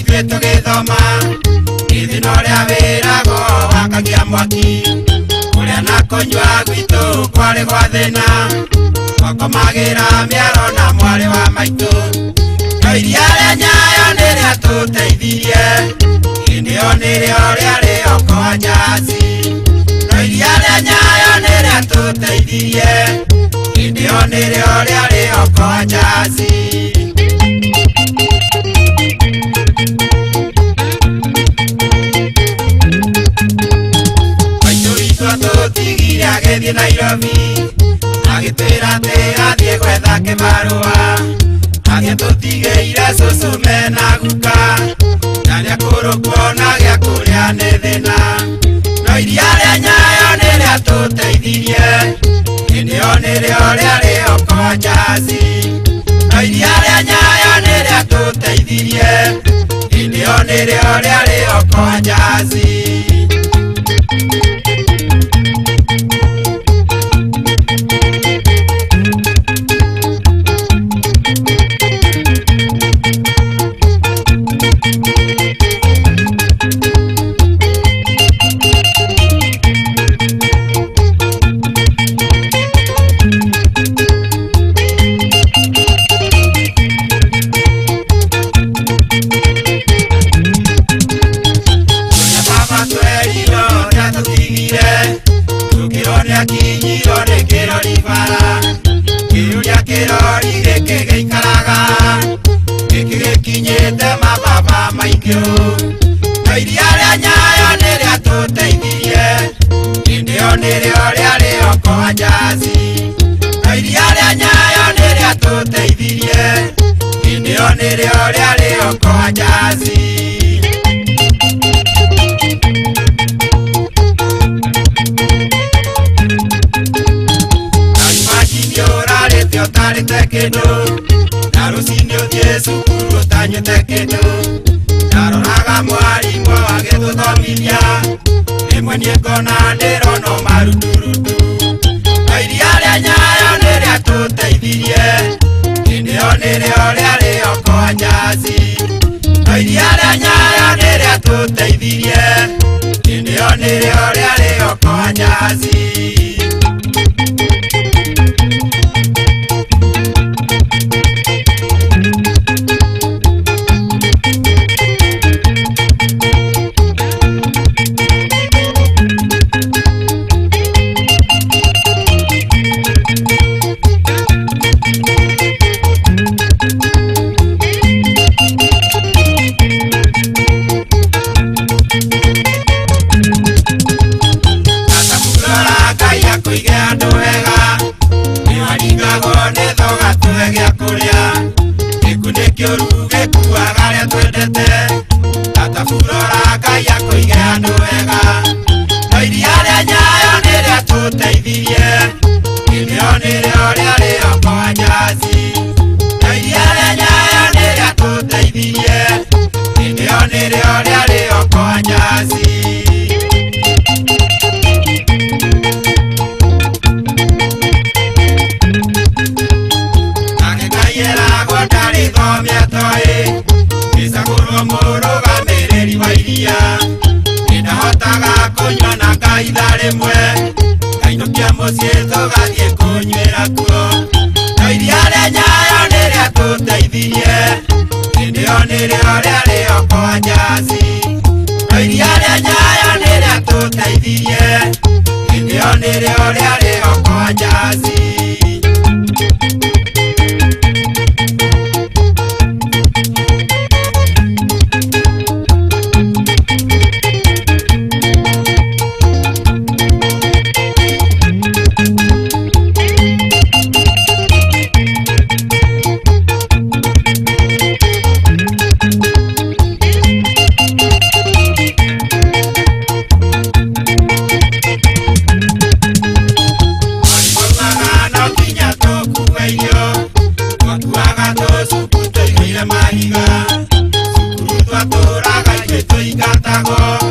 ithuĩ tũgĩthoma ithino rĩa wĩrago wakagia mwaki kũrĩa na kũnyua gwitũ kwarĩ gwa thĩna twakomagĩra mĩaro na mwarĩ wa maitũ no iria rĩa Nyayo nĩrĩa tũteithirie hĩndĩ-ĩyo nĩrĩo rĩarĩ okoa jaci no iria rĩa Nyayo nĩrĩa tũteithirie hĩndĩ-ĩyo nĩrĩo rĩarĩ okoa jaci tũtigire agĩthiĩ Nairobi agĩtwĩra atĩ athiĩ gwetha kĩbarũa agĩtũtigĩire cũcũ mena guka na nĩakũrũkuo gĩa kũrĩa nĩ thĩna no iria rĩa Nyayo nĩrĩa tũteithirie hĩndĩ-ĩyo nĩrĩo rĩarĩ okoa jaci no iria rĩa Nyayo nĩrĩa tũteithirie hĩndĩ-ĩyo nĩrĩo rĩarĩ okoa jaci akinyirwo nĩ kĩrori bara kĩũria kĩrori gĩkĩ gĩikaraga gĩkĩ gĩkinyĩte mababa maingĩ no iria rĩa Nyayo nĩrĩa tũteithirie hĩndĩ-ĩyo nĩrĩo rĩarĩ okoa jaci no iria rĩa Nyayo nĩrĩa tũteithirie hĩndĩ-ĩyo nĩrĩo rĩarĩ okoa jaci ũtarĩte kĩndũ na rũciinĩ ũthiĩ cukuru ũtanyuĩte kĩndũ ndaroraga mwarimũ agĩtũthomithia rĩmwe niĩ ngona ndĩrona marundurundu no iria rĩa Nyayo nĩrĩa tũteithirie hĩndĩ-ĩyo nĩrĩo rĩarĩ okoa jaci no iria rĩa Nyayo nĩrĩa tũteithirie hĩndĩ-ĩyo nĩrĩo rĩarĩ okoa jaci kainũkia mũciĩ tũgathiĩ kũnyuĩra kuo no iria rĩa Nyayo nĩrĩa tũteithirie hĩndĩ-ĩyo nĩrĩo rĩarĩ okoa jaci no iria rĩa Nyayo nĩrĩa tũteithirie hĩndĩ-ĩyo nĩrĩo rĩarĩ okoa jaci mahiga cukuru twatũraga ithuĩ tũingatago